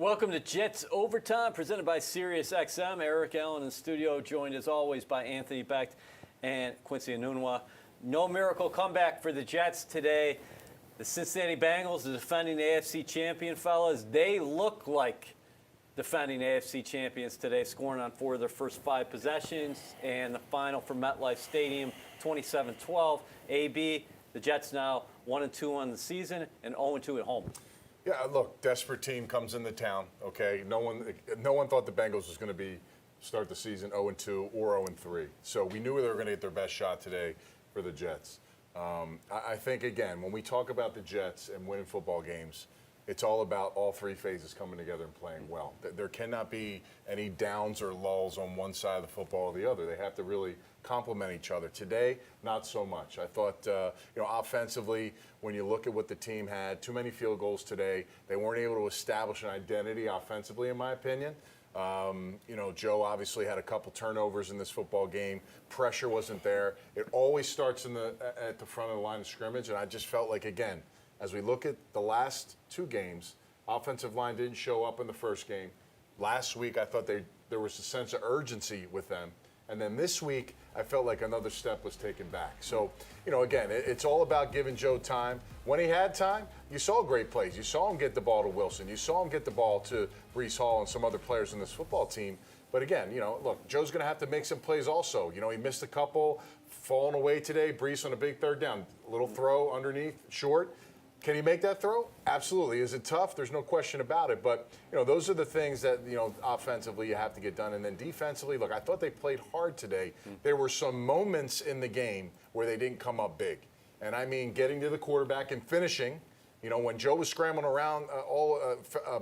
Welcome to Jets Overtime, presented by SiriusXM. Eric Allen in studio, joined as always by Anthony Becht and Quincy Enunwa. No miracle comeback for the Jets today. The Cincinnati Bengals, the defending AFC champion, fellas, they look like defending AFC champions today, scoring on 4 of their first 5 possessions, and the final for MetLife Stadium, 27-12. AB, the Jets now 1-2 on the season and 0-2 at home. Yeah, look, desperate team comes into town. Okay, no one thought the Bengals was going to start the season 0-2 or 0-3. So we knew they were going to get their best shot today for the Jets. I think again, when we talk about the Jets and winning football games, it's all about all 3 phases coming together and playing well. There cannot be any downs or lulls on one side of the football or the other. They have to really complement each other. Today, not so much. I thought, offensively, when you look at what the team had, too many field goals today. They weren't able to establish an identity offensively, in my opinion. Joe obviously had a couple turnovers in this football game. Pressure wasn't there. It always starts at the front of the line of scrimmage, and I just felt like, again, as we look at the last 2 games, offensive line didn't show up in the first game. Last week, I thought there was a sense of urgency with them. And then this week, I felt like another step was taken back. So, again, it's all about giving Joe time. When he had time, you saw great plays. You saw him get the ball to Wilson. You saw him get the ball to Breece Hall and some other players in this football team. But again, look, Joe's going to have to make some plays also. He missed a couple, falling away today. Breece on a big third down. Little throw underneath, short. Can he make that throw? Absolutely. Is it tough? There's no question about it. But, those are the things that, offensively you have to get done. And then defensively, look, I thought they played hard today. There were some moments in the game where they didn't come up big. And I mean getting to the quarterback and finishing. When Joe was scrambling around,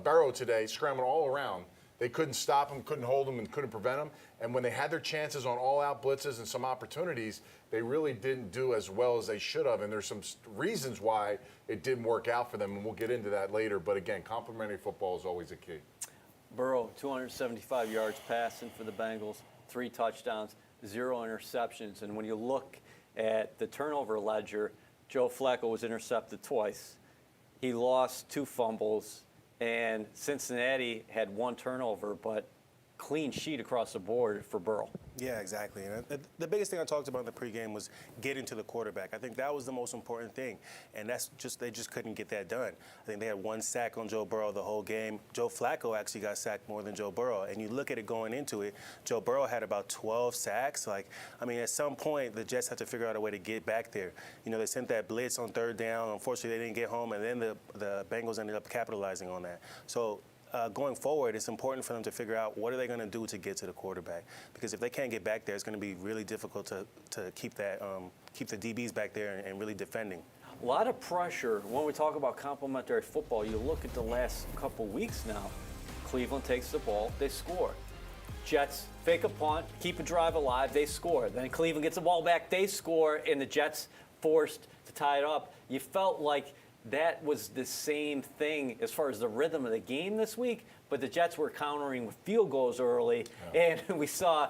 Burrow today, scrambling all around, they couldn't stop him, couldn't hold him, and couldn't prevent him. And when they had their chances on all-out blitzes and some opportunities, they really didn't do as well as they should have. And there's some reasons why it didn't work out for them, and we'll get into that later. But again, complementary football is always a key. Burrow, 275 yards passing for the Bengals, 3 touchdowns, 0 interceptions. And when you look at the turnover ledger, Joe Flacco was intercepted twice. He lost 2 fumbles. And Cincinnati had 1 turnover, but clean sheet across the board for Burrow. Yeah, exactly. And the biggest thing I talked about in the pregame was getting to the quarterback. I think that was the most important thing, and they just couldn't get that done. I think they had 1 sack on Joe Burrow the whole game. Joe Flacco actually got sacked more than Joe Burrow, and you look at it going into it, Joe Burrow had about 12 sacks. At some point, the Jets had to figure out a way to get back there. They sent that blitz on 3rd down. Unfortunately, they didn't get home, and then the Bengals ended up capitalizing on that. So going forward, it's important for them to figure out what are they going to do to get to the quarterback. Because if they can't get back there, it's going to be really difficult to keep the DBs back there and really defending. A lot of pressure. When we talk about complementary football, you look at the last couple weeks now. Cleveland takes the ball, they score. Jets fake a punt, keep a drive alive, they score. Then Cleveland gets the ball back, they score, and the Jets forced to tie it up. You felt like that was the same thing as far as the rhythm of the game this week, but the Jets were countering with field goals early, and we saw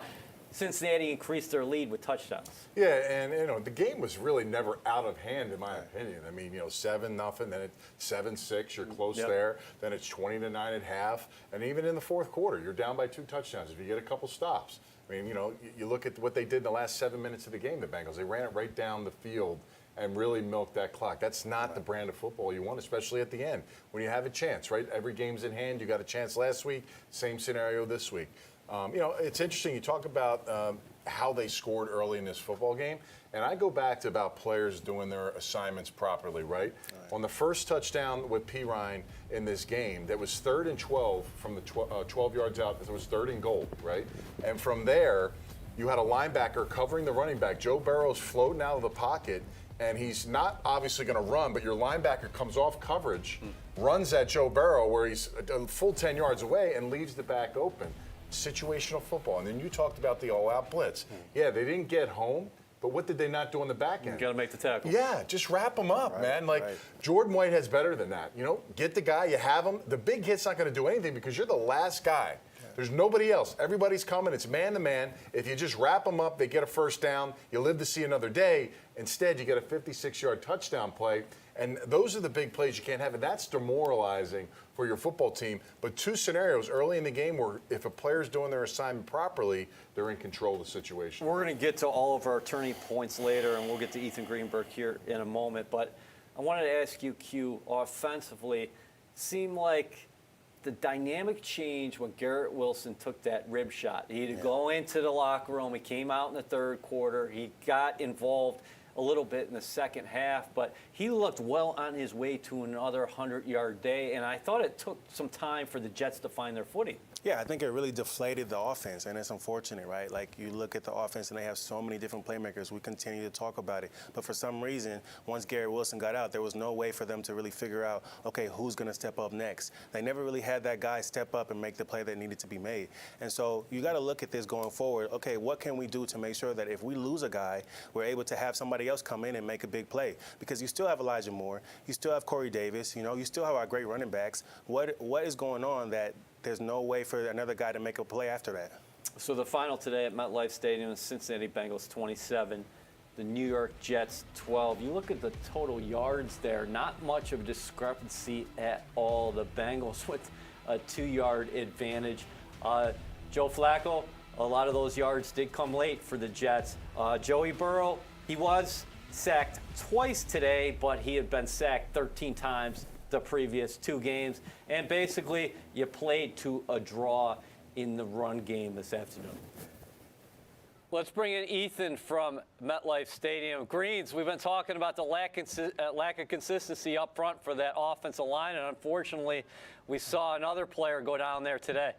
Cincinnati increase their lead with touchdowns. Yeah, and the game was really never out of hand, in my opinion. I mean, 7-0, then it's 7-6, you're close there. Then it's 20-9 at half, and even in the 4th quarter, you're down by 2 touchdowns if you get a couple stops. I mean, you look at what they did in the last 7 minutes of the game, the Bengals. They ran it right down the field and really milk that clock. That's not the brand of football you want, especially at the end, when you have a chance, right? Every game's in hand. You got a chance last week, same scenario this week. It's interesting. You talk about how they scored early in this football game, and I go back to about players doing their assignments properly, right? On the first touchdown with P. Ryan in this game, that was 3rd and 12 from the 12 yards out. It was 3rd and goal, right? And from there, you had a linebacker covering the running back. Joe Burrow's floating out of the pocket, and he's not obviously going to run, but your linebacker comes off coverage, runs at Joe Burrow where he's a full 10 yards away and leaves the back open. Situational football. And then you talked about the all-out blitz. Yeah, they didn't get home, but what did they not do on the back end? You got to make the tackle. Yeah, just wrap them up, man. Jordan White has better than that. Get the guy, you have him. The big hit's not going to do anything because you're the last guy There's nobody else. Everybody's coming. It's man-to-man. If you just wrap them up, they get a first down. You live to see another day. Instead, you get a 56-yard touchdown play. And those are the big plays you can't have. And that's demoralizing for your football team. But two scenarios early in the game where if a player's doing their assignment properly, they're in control of the situation. We're going to get to all of our turning points later, and we'll get to Ethan Greenberg here in a moment. But I wanted to ask you, Q, offensively, seemed like the dynamic changed when Garrett Wilson took that rib shot. He'd go into the locker room. He came out in the third quarter. He got involved a little bit in the second half, but he looked well on his way to another 100-yard day, and I thought it took some time for the Jets to find their footing. Yeah, I think it really deflated the offense, and it's unfortunate, right? Like, you look at the offense, and they have so many different playmakers. We continue to talk about it. But for some reason, once Garrett Wilson got out, there was no way for them to really figure out, okay, who's going to step up next? They never really had that guy step up and make the play that needed to be made. And so you got to look at this going forward. Okay, what can we do to make sure that if we lose a guy, we're able to have somebody else come in and make a big play? Because you still have Elijah Moore. You still have Corey Davis. You know, you still have our great running backs. What is going on that there's no way for another guy to make a play after that? So the final today at MetLife Stadium is Cincinnati Bengals 27, the New York Jets 12. You look at the total yards there, not much of a discrepancy at all. The Bengals with a 2-yard advantage. Joe Flacco, a lot of those yards did come late for the Jets. Joey Burrow, he was sacked twice today, but he had been sacked 13 times the previous 2 games. And basically, you played to a draw in the run game this afternoon. Let's bring in Ethan from MetLife Stadium. Greens, we've been talking about the lack of consistency up front for that offensive line, and unfortunately, we saw another player go down there today.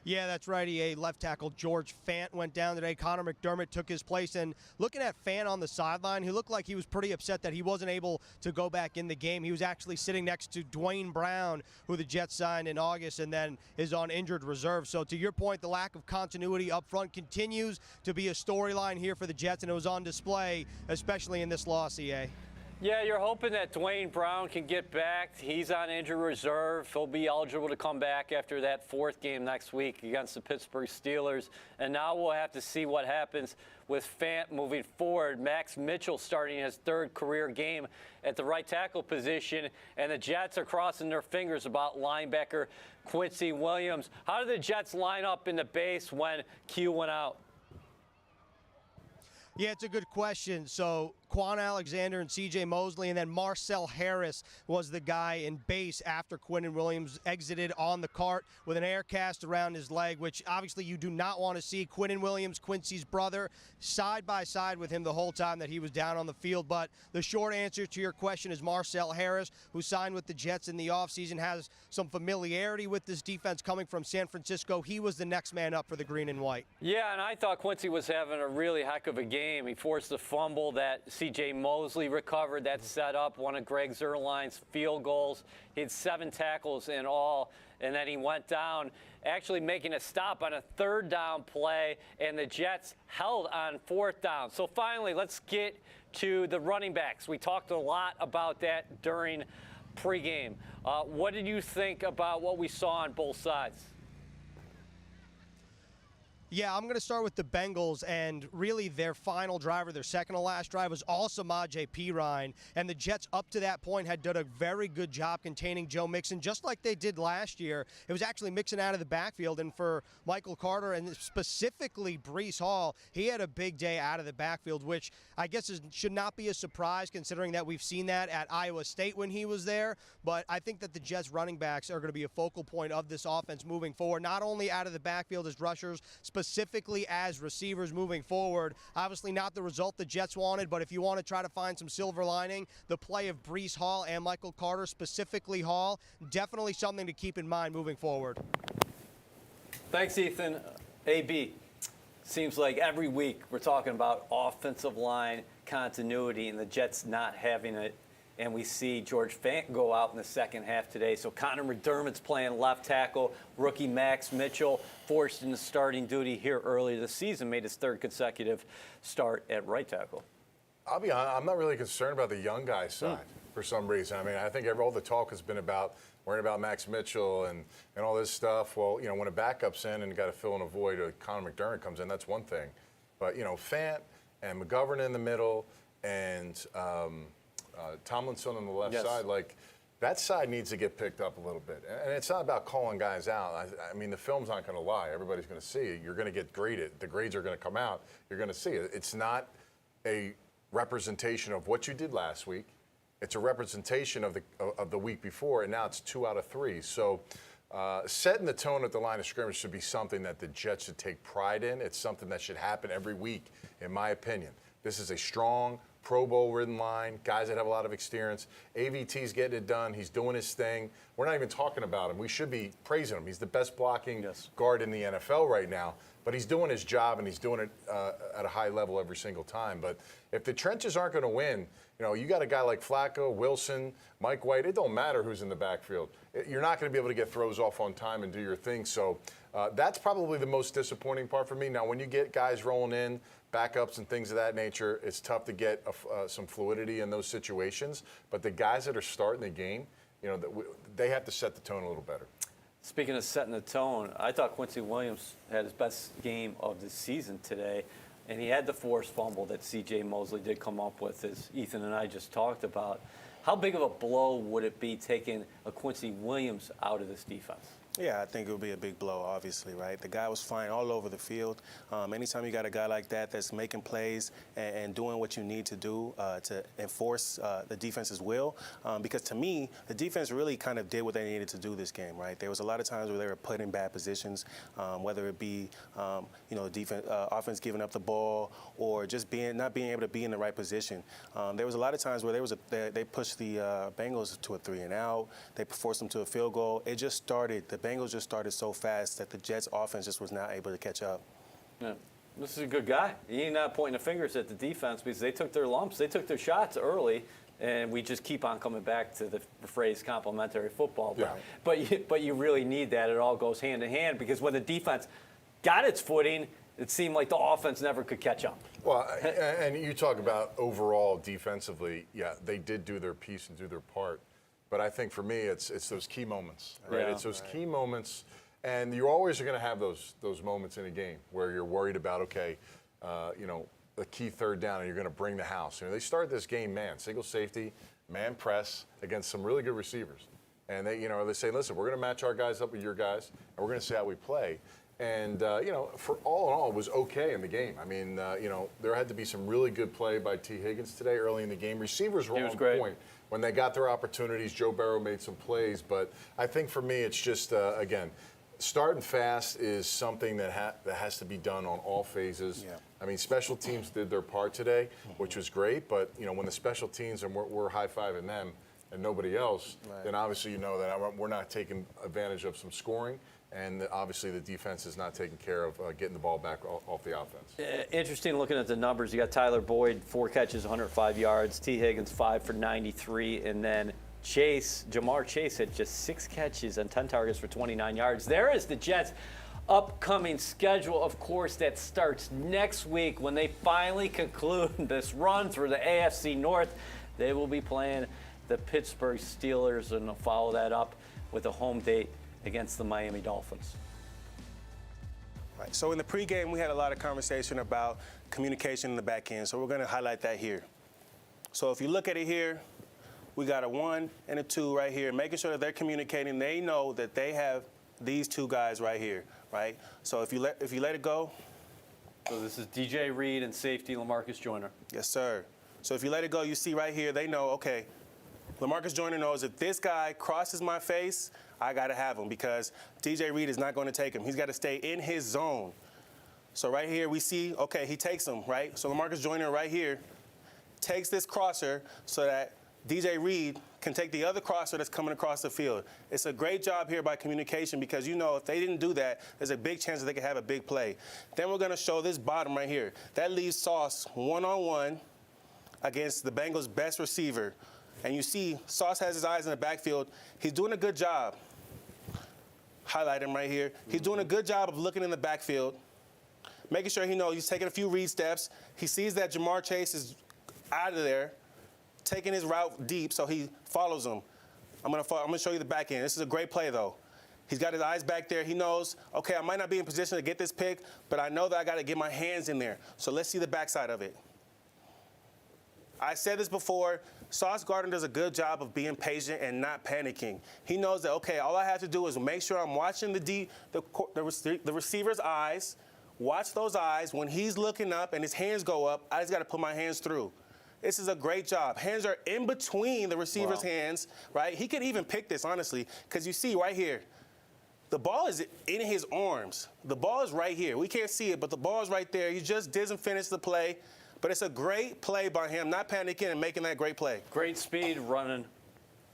Yeah, that's right, EA. Left tackle George Fant went down today. Connor McDermott took his place. And looking at Fant on the sideline, he looked like he was pretty upset that he wasn't able to go back in the game. He was actually sitting next to Dwayne Brown, who the Jets signed in August and then is on injured reserve. So to your point, the lack of continuity up front continues to be a storyline here for the Jets, and it was on display, especially in this loss, EA. Yeah, you're hoping that Dwayne Brown can get back. He's on injured reserve. He'll be eligible to come back after that 4th game next week against the Pittsburgh Steelers. And now we'll have to see what happens with Fant moving forward. Max Mitchell starting his 3rd career game at the right tackle position. And the Jets are crossing their fingers about linebacker Quincy Williams. How did the Jets line up in the base when Q went out? Yeah, it's a good question. So Quan Alexander and C.J. Mosley, and then Marcel Harris was the guy in base after Quinnen Williams exited on the cart with an air cast around his leg, which obviously you do not want to see. Quinnen Williams, Quincy's brother, side by side with him the whole time that he was down on the field. But the short answer to your question is Marcel Harris, who signed with the Jets in the offseason, has some familiarity with this defense coming from San Francisco. He was the next man up for the green and white. Yeah, and I thought Quincy was having a really heck of a game. He forced a fumble that C.J. Mosley recovered. That set up one of Greg Zuerlein's field goals. He had 7 tackles in all, and then he went down, actually making a stop on a 3rd down play, and the Jets held on 4th down. So finally, let's get to the running backs. We talked a lot about that during pregame. What did you think about what we saw on both sides? Yeah, I'm going to start with the Bengals, and really their final drive, or their second to last drive, was all Samaje Perine, and the Jets up to that point had done a very good job containing Joe Mixon, just like they did last year. It was actually Mixon out of the backfield, and for Michael Carter and specifically Breece Hall, he had a big day out of the backfield, which I guess should not be a surprise considering that we've seen that at Iowa State when he was there, but I think that the Jets running backs are going to be a focal point of this offense moving forward, not only out of the backfield as rushers, specifically as receivers moving forward. Obviously not the result the Jets wanted, but if you want to try to find some silver lining, the play of Breece Hall and Michael Carter, specifically Hall, definitely something to keep in mind moving forward. Thanks, Ethan. AB, seems like every week we're talking about offensive line continuity and the Jets not having it. And we see George Fant go out in the second half today. So Connor McDermott's playing left tackle. Rookie Max Mitchell forced into starting duty here earlier this season, made his 3rd consecutive start at right tackle. I'll be honest, I'm not really concerned about the young guy side. for some reason. I mean, I think all the talk has been about worrying about Max Mitchell and all this stuff. Well, when a backup's in and you got to fill in a void, Connor McDermott comes in, that's one thing. But, Fant and McGovern in the middle and Tomlinson on the left side, that side needs to get picked up a little bit. And it's not about calling guys out. I mean, the film's not going to lie. Everybody's going to see it. You're going to get graded. The grades are going to come out. You're going to see it. It's not a representation of what you did last week. It's a representation of the week before, and now it's 2 out of 3. So setting the tone at the line of scrimmage should be something that the Jets should take pride in. It's something that should happen every week, in my opinion. This is a strong, Pro Bowl-ridden line, guys that have a lot of experience. AVT's getting it done. He's doing his thing. We're not even talking about him. We should be praising him. He's the best blocking guard in the NFL right now. But he's doing his job, and he's doing it at a high level every single time. But if the trenches aren't going to win, you got a guy like Flacco, Wilson, Mike White. It don't matter who's in the backfield. You're not going to be able to get throws off on time and do your thing. So that's probably the most disappointing part for me. Now, when you get guys rolling in, backups and things of that nature, it's tough to get some fluidity in those situations. But the guys that are starting the game, they have to set the tone a little better. Speaking of setting the tone, I thought Quincy Williams had his best game of the season today, and he had the forced fumble that C.J. Mosley did come up with, as Ethan and I just talked about. How big of a blow would it be taking a Quincy Williams out of this defense? Yeah, I think it would be a big blow, obviously, right? The guy was flying all over the field. Anytime you got a guy like that that's making plays and doing what you need to do to enforce the defense's will, because to me, the defense really kind of did what they needed to do this game, right? There was a lot of times where they were put in bad positions, whether it be, defense, offense giving up the ball or just not being able to be in the right position. There was a lot of times where they pushed the Bengals to a 3-and-out. They forced them to a field goal. It just started. The Bengals just started so fast that the Jets' offense just was not able to catch up. Yeah. This is a good guy. He's not pointing the fingers at the defense because they took their lumps. They took their shots early, and we just keep on coming back to the phrase complimentary football. Yeah. But you really need that. It all goes hand in hand because when the defense got its footing, it seemed like the offense never could catch up. Well, and you talk about overall defensively, yeah, they did do their piece and do their part. But I think for me, it's those key moments, right? Yeah. It's those key moments, and you always are going to have those moments in a game where you're worried about, a key third down, and you're going to bring the house. They started this game, single safety, man press against some really good receivers, and they say, listen, we're going to match our guys up with your guys, and we're going to see how we play. And, for all in all, it was okay in the game. I mean, there had to be some really good play by T. Higgins today early in the game. Receivers were on point. When they got their opportunities, Joe Burrow made some plays. But I think for me, it's just, again, starting fast is something that has to be done on all phases. Yeah. I mean, special teams did their part today, which was great. But, when the special teams, and we're high-fiving them and nobody else, then obviously you know that we're not taking advantage of some scoring. And obviously the defense is not taking care of getting the ball back off the offense. Interesting looking at the numbers. You got Tyler Boyd, 4 catches, 105 yards. T. Higgins, 5 for 93. And then Jamar Chase had just 6 catches and 10 targets for 29 yards. There is the Jets' upcoming schedule, of course, that starts next week when they finally conclude this run through the AFC North. They will be playing the Pittsburgh Steelers, and they'll follow that up with a home date against the Miami Dolphins. Right. So in the pregame, we had a lot of conversation about communication in the back end. So we're going to highlight that here. So if you look at it here, we got a 1 and a 2 right here, making sure that they're communicating. They know that they have these 2 guys right here, right? So if you let it go. So this is DJ Reed and safety LaMarcus Joyner. Yes, sir. So if you let it go, you see right here, they know, okay, LaMarcus Joyner knows if this guy crosses my face, I got to have him because DJ Reed is not going to take him. He's got to stay in his zone. So right here we see, okay, he takes him, right? So LaMarcus Joyner right here takes this crosser so that DJ Reed can take the other crosser that's coming across the field. It's a great job here by communication because, if they didn't do that, there's a big chance that they could have a big play. Then we're going to show this bottom right here. That leaves Sauce one-on-one against the Bengals' best receiver. And you see Sauce has his eyes in the backfield. He's doing a good job. Highlight him right here. He's doing a good job of looking in the backfield, making sure he knows he's taking a few read steps. He sees that Jamar Chase is out of there. taking his route deep, so he follows him. I'm gonna show you the back end. This is a great play, though. He's got his eyes back there. He knows, okay, I might not be in position to get this pick, but I know that I got to get my hands in there. So let's see the backside of it. I said this before, Sauce Gardner does a good job of being patient and not panicking. He knows that, okay, all I have to do is make sure I'm watching the receiver's eyes, watch those eyes. When he's looking up and his hands go up, I just got to put my hands through. This is a great job. Hands are in between the receiver's hands, right? He could even pick this, honestly, because you see right here, the ball is in his arms. The ball is right here. We can't see it, but the ball is right there. He just doesn't finish the play. But it's a great play by him, not panicking and making that great play. Great speed running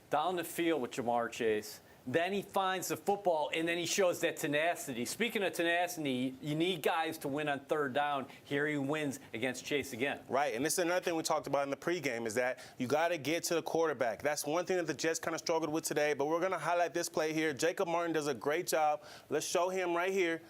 down the field with Jamar Chase. Then he finds the football, and then he shows that tenacity. Speaking of tenacity, you need guys to win on third down. Here he wins against Chase again. Right, and this is another thing we talked about in the pregame is that you got to get to the quarterback. That's one thing that the Jets kind of struggled with today, but we're going to highlight this play here. Jacob Martin does a great job. Let's show him right here.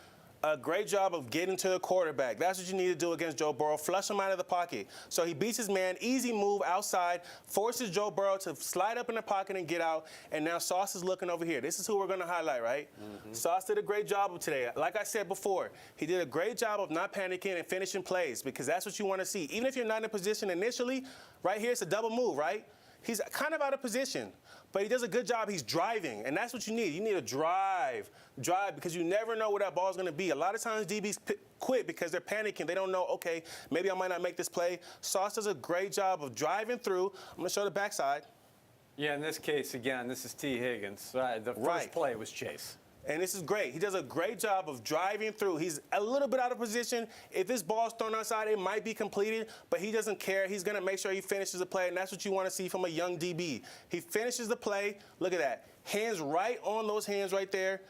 A great job of getting to the quarterback. That's what you need to do against Joe Burrow. Flush him out of the pocket. So he beats his man, easy move outside, forces Joe Burrow to slide up in the pocket and get out. And now Sauce is looking over here. This is who we're going to highlight, right? Sauce did a great job of today. Like I said before, he did a great job of not panicking and finishing plays because that's what you want to see. Even if you're not in position initially, right here it's a double move, right? He's kind of out of position, but he does a good job. He's driving, and that's what you need. You need to drive, because you never know where that ball is going to be. A lot of times DBs quit because they're panicking. They don't know, okay, maybe I might not make this play. Sauce does a great job of driving through. I'm going to show the backside. Yeah, in this case, again, this is T. Higgins. The first play was Chase. And this is great. He does a great job of driving through. He's a little bit out of position. If this ball's thrown outside, it might be completed, but he doesn't care. He's going to make sure he finishes the play, and that's what you want to see from a young DB. He finishes the play. Look at that. Hands right on those hands right there,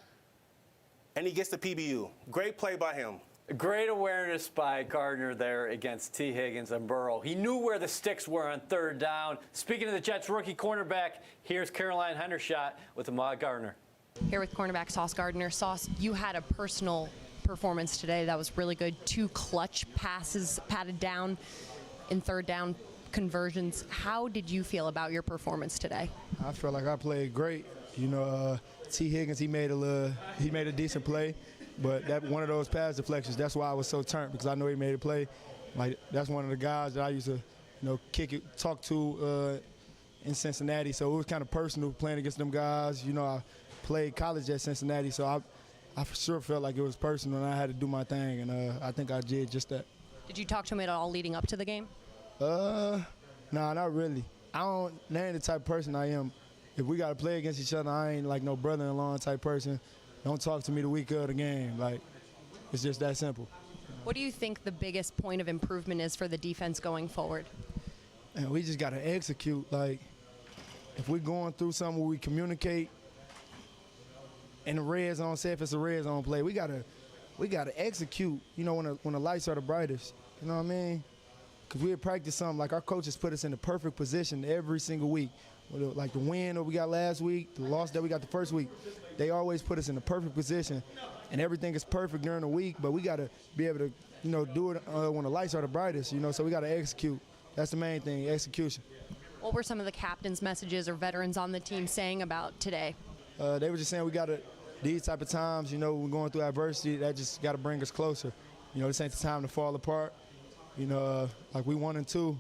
and he gets the PBU. Great play by him. Great awareness by Gardner there against T. Higgins and Burrow. He knew where the sticks were on third down. Speaking of the Jets' rookie cornerback, here's Caroline Hendershot with Ahmad Gardner. Here with cornerback Sauce Gardner. Sauce, you had a personal performance today that was really good. 2 clutch passes patted down in third down conversions. How did you feel about your performance today? I felt like I played great. You know, T. Higgins, he made a decent play, but that one of those pass deflections, that's why I was so turned, because I know he made a play. Like, that's one of the guys that I used to, talk to in Cincinnati. So it was kind of personal playing against them guys. You know, I played college at Cincinnati, so I for sure felt like it was personal, and I had to do my thing, and I think I did just that. Did you talk to him at all leading up to the game? Nah, not really. That ain't the type of person I am. If we got to play against each other, I ain't like no brother-in-law type person. Don't talk to me the week of the game. Like, it's just that simple. What do you think the biggest point of improvement is for the defense going forward? And we just got to execute. Like, if we're going through something where we communicate in the red zone, say if it's a red zone play, we gotta execute. You know, when the lights are the brightest. You know what I mean? Because we had practiced something like our coaches put us in the perfect position every single week. Like the win that we got last week, the loss that we got the first week, they always put us in the perfect position, and everything is perfect during the week. But we gotta be able to, do it when the lights are the brightest. So we gotta execute. That's the main thing, execution. What were some of the captain's messages or veterans on the team saying about today? They were just saying these type of times, we're going through adversity, that just got to bring us closer. This ain't the time to fall apart. Like we 1-2,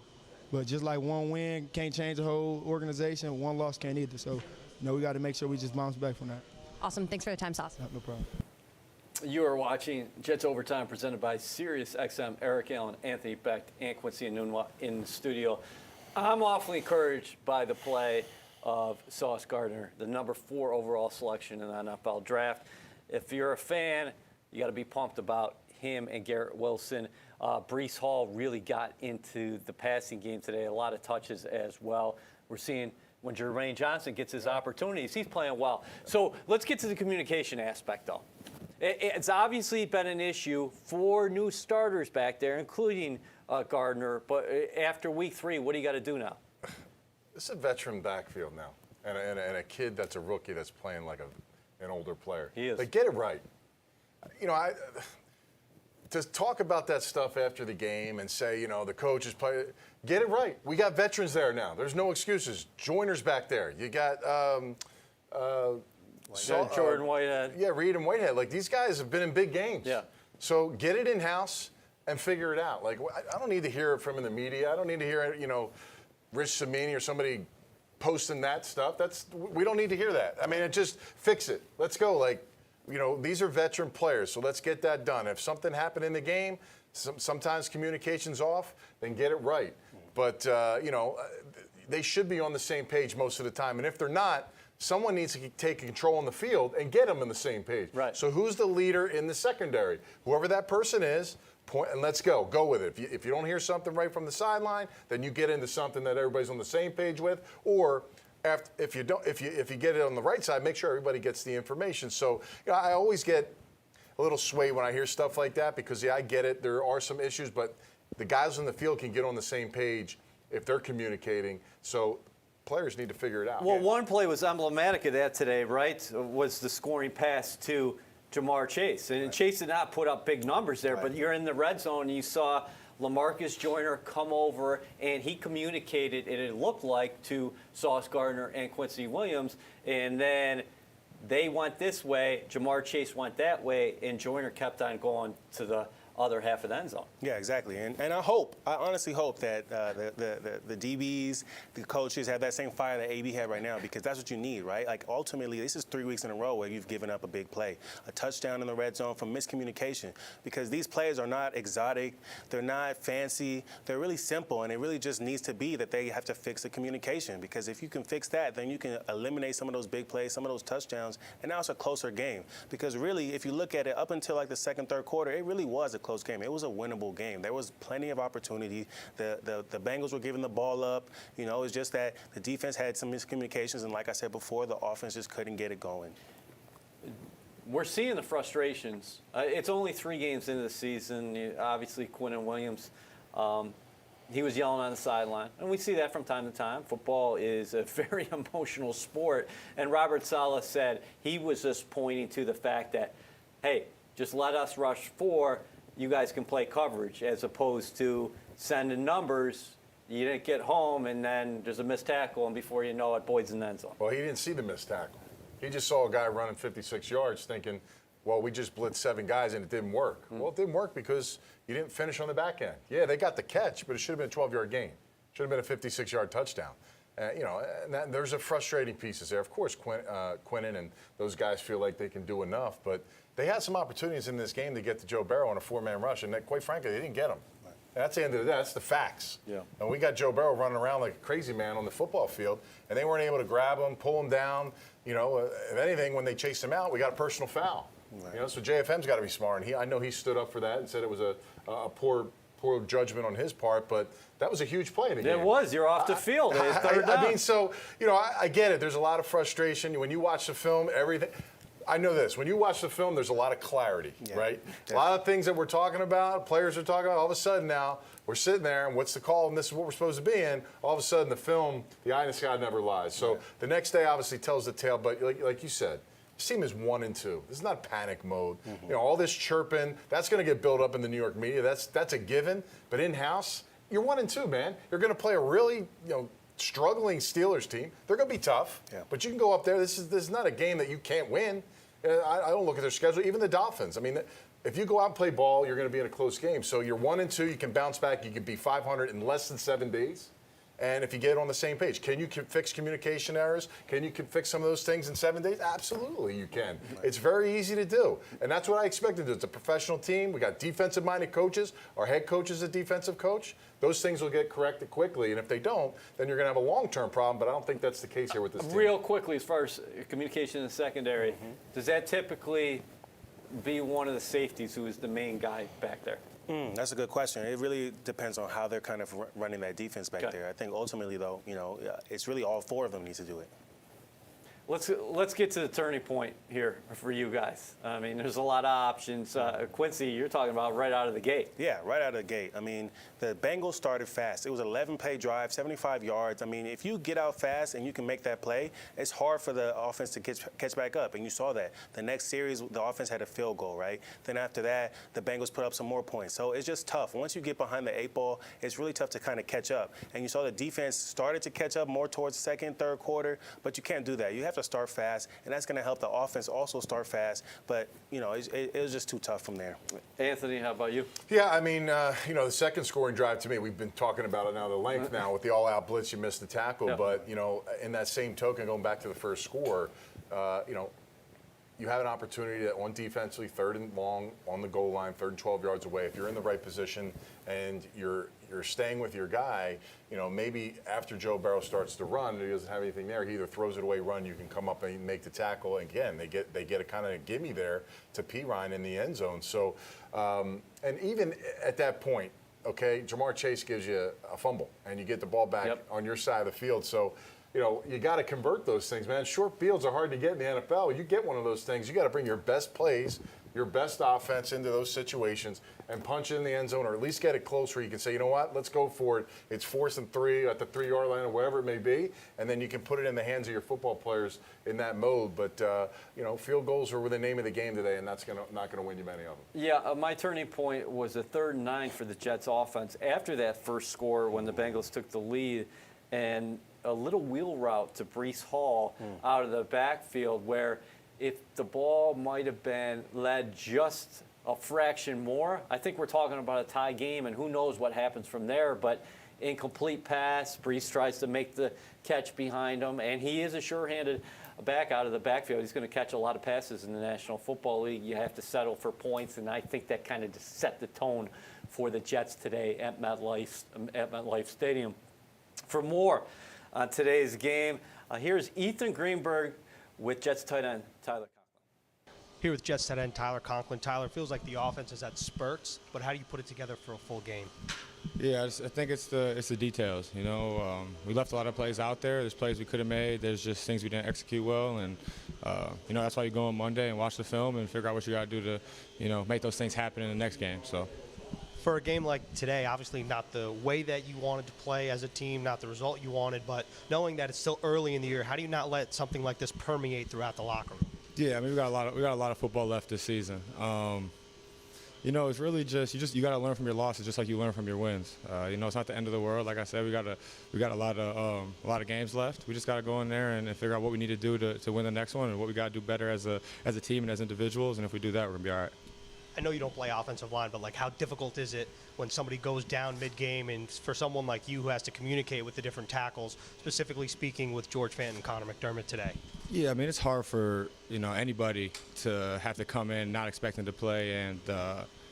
but just like one win can't change the whole organization, one loss can't either. So, we got to make sure we just bounce back from that. Awesome. Thanks for the time, Sauce. No problem. You are watching Jets Overtime presented by SiriusXM. Eric Allen, Anthony Becht, and Quincy Enunwa in the studio. I'm awfully encouraged by the play of Sauce Gardner, the number 4 overall selection in the NFL draft. If you're a fan, you got to be pumped about him and Garrett Wilson. Breece Hall really got into the passing game today, a lot of touches as well. We're seeing when Jermaine Johnson gets his opportunities, he's playing well. So let's get to the communication aspect, though. It's obviously been an issue for new starters back there, including Gardner. But after week 3, what do you got to do now? This is a veteran backfield now, and a kid that's a rookie that's playing like an older player. He is. They get it right. to talk about that stuff after the game and say, the coaches play, get it right. We got veterans there now. There's no excuses. Joyner's back there. You got Jordan Whitehead. Yeah, Reed and Whitehead. Like, these guys have been in big games. Yeah. So get it in-house and figure it out. Like, I don't need to hear it from in the media. I don't need to hear, Rich Samini or somebody posting that stuff. We don't need to hear that. I mean, just fix it. Let's go. Like, these are veteran players, so let's get that done. If something happened in the game, sometimes communication's off, then get it right. But, they should be on the same page most of the time. And if they're not, someone needs to take control on the field and get them on the same page. Right. So who's the leader in the secondary? Whoever that person is, point and let's go. Go with it. If you don't hear something right from the sideline, then you get into something that everybody's on the same page with. Or if you get it on the right side, make sure everybody gets the information. So I always get a little swayed when I hear stuff like that because I get it. There are some issues, but the guys on the field can get on the same page if they're communicating. So players need to figure it out. Well, one play was emblematic of that today, right? Was the scoring pass to Jamar Chase. And Chase did not put up big numbers there, but you're in the red zone and you saw LaMarcus Joyner come over and he communicated, and it looked like, to Sauce Gardner and Quincy Williams. And then they went this way, Jamar Chase went that way, and Joyner kept on going to the other half of the end zone. Yeah, exactly. And I honestly hope that the DBs, the coaches have that same fire that AB had right now, because that's what you need, right? Like, ultimately, this is 3 weeks in a row where you've given up a big play, a touchdown in the red zone from miscommunication, because these plays are not exotic, they're not fancy, they're really simple, and it really just needs to be that they have to fix the communication, because if you can fix that, then you can eliminate some of those big plays, some of those touchdowns, and now it's a closer game. Because really, if you look at it, up until like the second, third quarter, it really was a close game. It was a winnable game. There was plenty of opportunity. The Bengals were giving the ball up. It was just that the defense had some miscommunications, and like I said before, the offense just couldn't get it going. We're seeing the frustrations. It's only 3 games into the season. Obviously, Quinton Williams, he was yelling on the sideline, and we see that from time to time. Football is a very emotional sport, and Robert Saleh said he was just pointing to the fact that, hey, just let us rush 4. You guys can play coverage, as opposed to sending numbers. You didn't get home, and then there's a missed tackle, and before you know it, Boyd's in the end zone. Well, he didn't see the missed tackle. He just saw a guy running 56 yards thinking, well, we just blitzed 7 guys and it didn't work. Well, it didn't work because you didn't finish on the back end. Yeah, they got the catch, but it should have been a 12-yard gain. Should have been a 56-yard touchdown. And there's a frustrating pieces there. Of course, Quinton and those guys feel like they can do enough, but they had some opportunities in this game to get to Joe Burrow on a 4-man rush, and quite frankly, they didn't get him. Right. That's the end of the day. That's the facts. Yeah. And we got Joe Burrow running around like a crazy man on the football field, and they weren't able to grab him, pull him down. If anything, when they chased him out, we got a personal foul. Right. So JFM's got to be smart, and I know he stood up for that and said it was a poor judgment on his part, but that was a huge play in the game. It was. You're off the field. Third down. I mean, so, I get it. There's a lot of frustration. When you watch the film, everything. I know this. When you watch the film, there's a lot of clarity, right? Definitely. A lot of things that we're talking about, players are talking about, all of a sudden now, we're sitting there, and what's the call, and this is what we're supposed to be in. All of a sudden, the film, the eye in the sky never lies. So the next day obviously tells the tale, but like you said, this team is 1-2. This is not panic mode. Mm-hmm. All this chirping, that's going to get built up in the New York media. That's a given. But in-house, you're 1-2, man. You're going to play a really, struggling Steelers team. They're going to be tough, but you can go up there. This is not a game that you can't win. I don't look at their schedule. Even the Dolphins. I mean, if you go out and play ball, you're going to be in a close game. So you're 1-2. You can bounce back. You can be 500 in less than 7 days. And if you get on the same page, can you fix communication errors? Can you fix some of those things in 7 days? Absolutely, you can. Right. It's very easy to do. And that's what I expected. It's a professional team. We got defensive-minded coaches. Our head coach is a defensive coach. Those things will get corrected quickly. And if they don't, then you're going to have a long-term problem. But I don't think that's the case here with this team. Real quickly, as far as communication in the secondary, does that typically be one of the safeties who is the main guy back there? That's a good question. It really depends on how they're kind of running that defense back there. I think ultimately, though, it's really all 4 of them need to do it. Let's get to the turning point here for you guys. I mean, there's a lot of options. Quincy, you're talking about right out of the gate. Yeah, right out of the gate. I mean, the Bengals started fast. It was an 11-play drive, 75 yards. I mean, if you get out fast and you can make that play, it's hard for the offense to catch back up, and you saw that. The next series, the offense had a field goal, right? Then after that, the Bengals put up some more points. So it's just tough. Once you get behind the 8 ball, it's really tough to kind of catch up. And you saw the defense started to catch up more towards second, third quarter, but you can't do that. You have to start fast, and that's going to help the offense also start fast. But, it was just too tough from there. Anthony, how about you? Yeah, I mean, the second scoring drive to me, we've been talking about it now, the length now with the all-out blitz, you missed the tackle. Yeah. But, in that same token, going back to the first score, you have an opportunity to, on defensively, 3rd and long on the goal line, 3rd and 12 yards away. If you're in the right position and you're staying with your guy, maybe after Joe Burrow starts to run, he doesn't have anything there. He either throws it away, run. You can come up and make the tackle. And again, they get a kind of gimme there to Pirine in the end zone. So, and even at that point, okay, Jamar Chase gives you a fumble, and you get the ball back on your side of the field. So, you got to convert those things, man. Short fields are hard to get in the NFL. You get one of those things, you got to bring your best plays, your best offense into those situations and punch it in the end zone, or at least get it close where you can say, you know what, let's go for it. It's 4th and 3 at the 3-yard line or wherever it may be, and then you can put it in the hands of your football players in that mode. But, field goals were the name of the game today, and that's not going to win you many of them. Yeah, my turning point was a 3rd and 9 for the Jets offense after that first score when the Bengals took the lead, and a little wheel route to Breece Hall out of the backfield where if the ball might have been led just a fraction more, I think we're talking about a tie game, and who knows what happens from there. But incomplete pass, Breece tries to make the catch behind him, and he is a sure-handed back out of the backfield. He's going to catch a lot of passes in the National Football League. You have to settle for points, and I think that kind of just set the tone for the Jets today at MetLife Stadium. For more on today's game, here's Ethan Greenberg with Jets tight end Tyler Conklin. Here with Jets tight end Tyler Conklin. Tyler, feels like the offense is at spurts, but how do you put it together for a full game? Yeah, I think it's the details. We left a lot of plays out there. There's plays we could have made. There's just things we didn't execute well, and that's why you go on Monday and watch the film and figure out what you got to do to make those things happen in the next game. So. For a game like today, obviously not the way that you wanted to play as a team, not the result you wanted, but knowing that it's still early in the year, how do you not let something like this permeate throughout the locker room? Yeah, I mean we got a lot of football left this season. It's really just you got to learn from your losses, just like you learn from your wins. It's not the end of the world. Like I said, we got a lot of games left. We just got to go in there and figure out what we need to do to win the next one, and what we got to do better as a team and as individuals. And if we do that, we're gonna be all right. I know you don't play offensive line, but how difficult is it when somebody goes down mid-game, and for someone like you who has to communicate with the different tackles, specifically speaking with George Fant and Connor McDermott today? Yeah, I mean it's hard for anybody to have to come in not expecting to play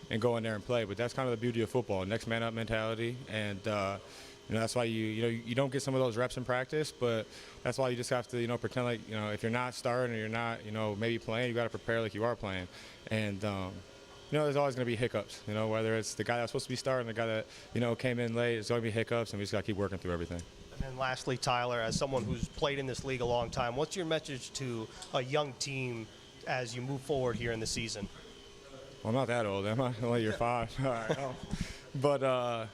and go in there and play, but that's kind of the beauty of football, next man up mentality, and that's why you don't get some of those reps in practice, but that's why you just have to pretend like if you're not starting or you're not maybe playing, you got to prepare like you are playing, and there's always going to be hiccups, whether it's the guy that's supposed to be starting, the guy that, came in late, there's going to be hiccups, and we just got to keep working through everything. And then lastly, Tyler, as someone who's played in this league a long time, what's your message to a young team as you move forward here in the season? Well, I'm not that old, am I? Only year 5. All right. But, I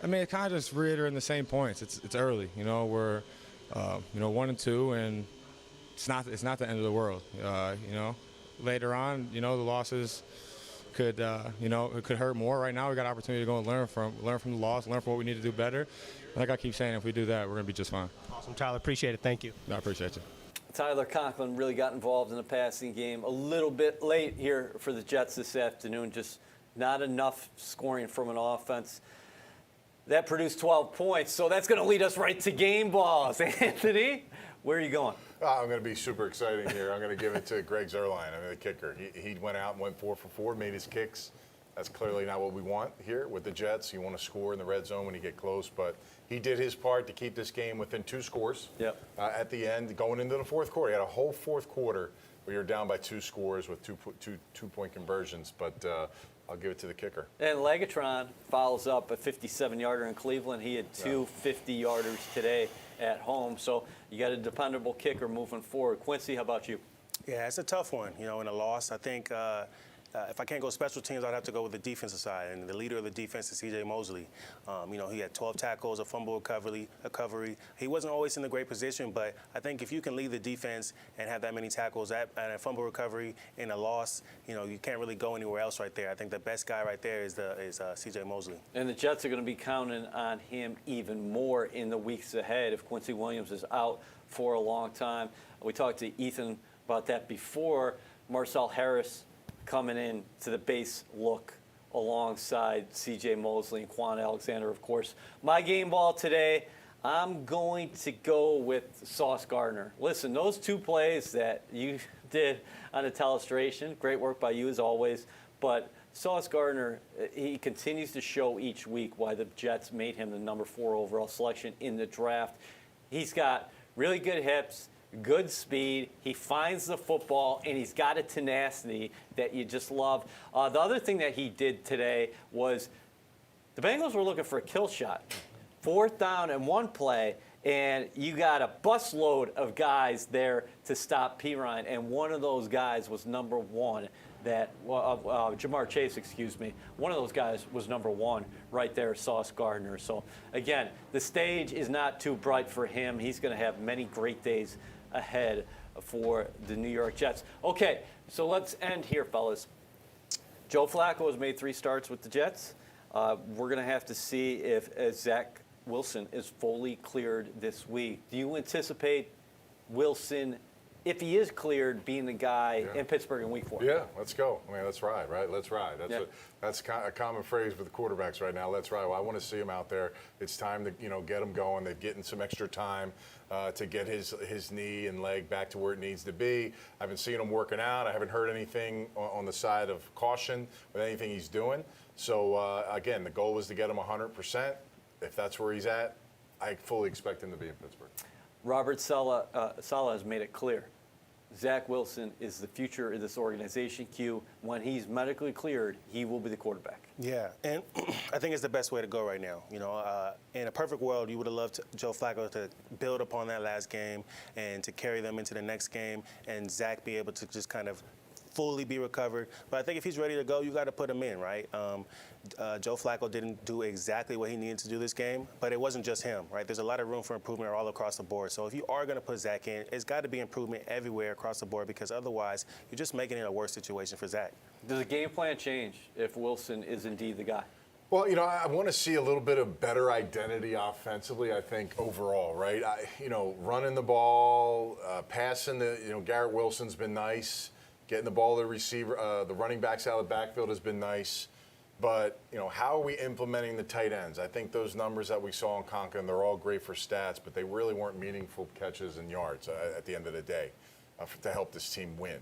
mean, it kind of just reiterating the same points. It's early, we're, 1 and 2, and it's not the end of the world, Later on, the losses could it could hurt more. Right now we got an opportunity to go and learn from the loss, learn from what we need to do better. Like I keep saying, if we do that, we're going to be just fine. Awesome, Tyler. Appreciate it. Thank you. I appreciate you. Tyler Conklin really got involved in the passing game a little bit late here for the Jets this afternoon. Just not enough scoring from an offense that produced 12 points. So that's going to lead us right to game balls. Anthony, where are you going? I'm going to be super exciting here. I'm going to give it to Greg Zuerlein, the kicker. He went out and went 4 for 4, made his kicks. That's clearly not what we want here with the Jets. You want to score in the red zone when you get close, but he did his part to keep this game within 2 scores. Yep. At the end, going into the fourth quarter. He had a whole fourth quarter where you're down by 2 scores with two-point conversions, but I'll give it to the kicker. And Legatron follows up a 57-yarder in Cleveland. He had 2 50-yarders today at home. So you got a dependable kicker moving forward. Quincy, how about you? Yeah, it's a tough one, in a loss. I think if I can't go special teams, I'd have to go with the defensive side. And the leader of the defense is C.J. Mosley. He had 12 tackles, a fumble recovery. He wasn't always in a great position, but I think if you can lead the defense and have that many tackles and a fumble recovery in a loss, you can't really go anywhere else right there. I think the best guy right there is C.J. Mosley. And the Jets are going to be counting on him even more in the weeks ahead if Quincy Williams is out for a long time. We talked to Ethan about that before. Marcel Harris coming in to the base look alongside C.J. Mosley and Quan Alexander, of course. My game ball today, I'm going to go with Sauce Gardner. Listen, those two plays that you did on the telestration, great work by you as always, but Sauce Gardner, he continues to show each week why the Jets made him the number 4 overall selection in the draft. He's got really good hips, good speed, he finds the football, and he's got a tenacity that you just love. The other thing that he did today was the Bengals were looking for a kill shot. 4th down and 1 play, and you got a busload of guys there to stop Pirine, and one of those guys was number 1. Jamar Chase, one of those guys was number 1 right there, Sauce Gardner. So, again, the stage is not too bright for him. He's going to have many great days ahead for the New York Jets. Okay, so let's end here, fellas. Joe Flacco has made 3 starts with the Jets. We're going to have to see if Zach Wilson is fully cleared this week. Do you anticipate Wilson, if he is cleared, being the guy in Pittsburgh in week 4? Yeah, let's go. I mean, let's ride, right? Let's ride. That's a common phrase with the quarterbacks right now. Let's ride. Well, I want to see him out there. It's time to get him going. They're getting some extra time to get his knee and leg back to where it needs to be. I haven't seen him working out. I haven't heard anything on the side of caution with anything he's doing. So, again, the goal was to get him 100%. If that's where he's at, I fully expect him to be in Pittsburgh. Robert Saleh has made it clear. Zach Wilson is the future of this organization, Q. When he's medically cleared, he will be the quarterback. Yeah, and I think it's the best way to go right now. In a perfect world, you would have loved Joe Flacco to build upon that last game and to carry them into the next game, and Zach be able to just kind of fully be recovered. But I think if he's ready to go, you got to put him in, right? Joe Flacco didn't do exactly what he needed to do this game, but it wasn't just him, right? There's a lot of room for improvement all across the board. So if you are going to put Zach in, it's got to be improvement everywhere across the board, because otherwise you're just making it a worse situation for Zach. Does the game plan change if Wilson is indeed the guy? Well, I want to see a little bit of better identity offensively, I think, overall, right? Running the ball, passing Garrett Wilson's been nice. Getting the ball to the receiver, the running backs out of the backfield has been nice. But, how are we implementing the tight ends? I think those numbers that we saw in Conklin, they're all great for stats, but they really weren't meaningful catches and yards at the end of the day to help this team win.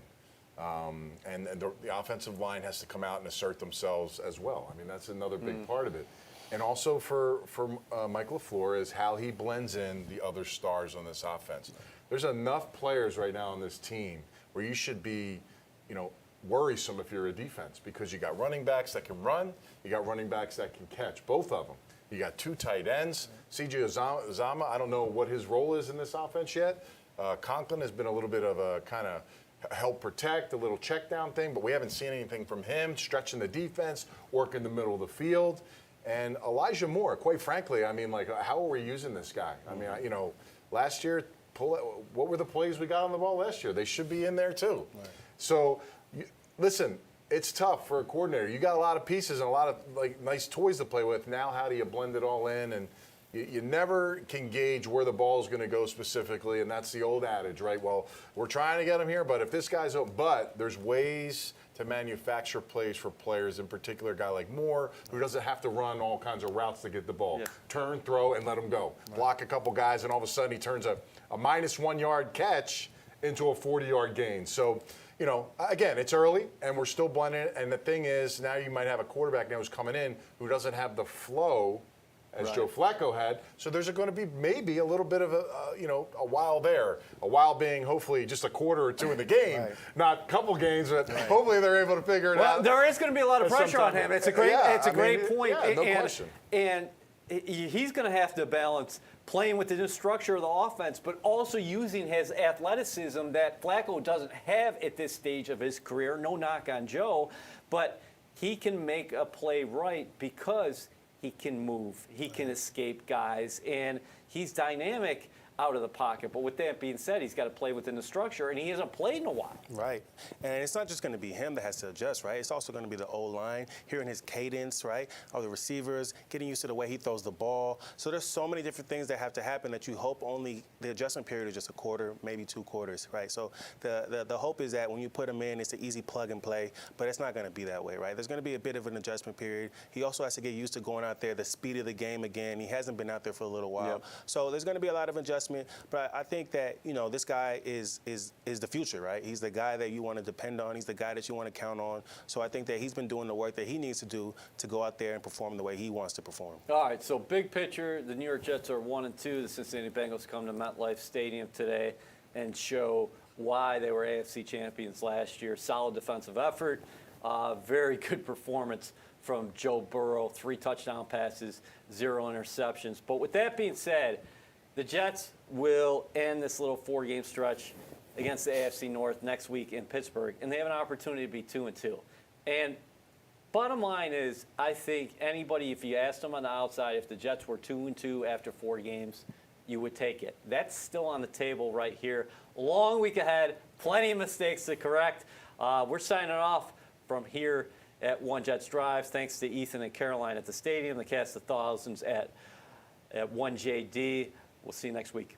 And the offensive line has to come out and assert themselves as well. I mean, that's another big part of it. And also for Mike LaFleur is how he blends in the other stars on this offense. There's enough players right now on this team where you should be, worrisome if you're a defense, because you got running backs that can run, you got running backs that can catch, both of them. You got 2 tight ends. C.J. Uzomah, I don't know what his role is in this offense yet. Conklin has been a little bit of a kind of help protect, a little check down thing, but we haven't seen anything from him, stretching the defense, working the middle of the field. And Elijah Moore, quite frankly, I mean, how are we using this guy? I mean, last year, what were the plays we got on the ball last year? They should be in there too. Right. So, listen, it's tough for a coordinator. You got a lot of pieces and a lot of nice toys to play with. Now, how do you blend it all in? And you never can gauge where the ball is going to go specifically, and that's the old adage, right? Well, we're trying to get him here, but if this guy's open, but there's ways to manufacture plays for players, in particular a guy like Moore, who doesn't have to run all kinds of routes to get the ball. Yeah. Turn, throw, and let him go. Right. Block a couple guys, and all of a sudden he turns a -1 yard catch into a 40-yard gain. So, again, it's early, and we're still blending it. And the thing is, now you might have a quarterback now who's coming in who doesn't have the flow as Joe Flacco had. So there's going to be maybe a little bit of a while there. A while being hopefully just a quarter or 2 in the game, not a couple games. But hopefully they're able to figure it out. Well, there is going to be a lot of pressure on him. It's a great, great point. Yeah, no question. And he's going to have to balance playing with the new structure of the offense, but also using his athleticism that Flacco doesn't have at this stage of his career. No knock on Joe, but he can make a play right because he can move, he can escape guys, and he's dynamic out of the pocket. But with that being said, he's got to play within the structure, and he hasn't played in a while. Right. And it's not just going to be him that has to adjust, right? It's also going to be the O-line, hearing his cadence, right? Of the receivers, getting used to the way he throws the ball. So there's so many different things that have to happen that you hope only the adjustment period is just a quarter, maybe 2 quarters, right? So the hope is that when you put him in, it's an easy plug and play, but it's not going to be that way, right? There's going to be a bit of an adjustment period. He also has to get used to going out there, the speed of the game again. He hasn't been out there for a little while. Yep. So there's going to be a lot of adjustment. But I think that, this guy is the future, right? He's the guy that you want to depend on. He's the guy that you want to count on. So I think that he's been doing the work that he needs to do to go out there and perform the way he wants to perform. All right, so big picture, the New York Jets are 1-2. The Cincinnati Bengals come to MetLife Stadium today and show why they were AFC champions last year. Solid defensive effort, very good performance from Joe Burrow, 3 touchdown passes, 0 interceptions. But with that being said, the Jets will end this little 4-game stretch against the AFC North next week in Pittsburgh, and they have an opportunity to be 2-2. And bottom line is, I think anybody, if you asked them on the outside, if the Jets were 2-2 after 4 games, you would take it. That's still on the table right here. Long week ahead, plenty of mistakes to correct. We're signing off from here at One Jets Drive. Thanks to Ethan and Caroline at the stadium, the cast of thousands at 1JD. We'll see you next week.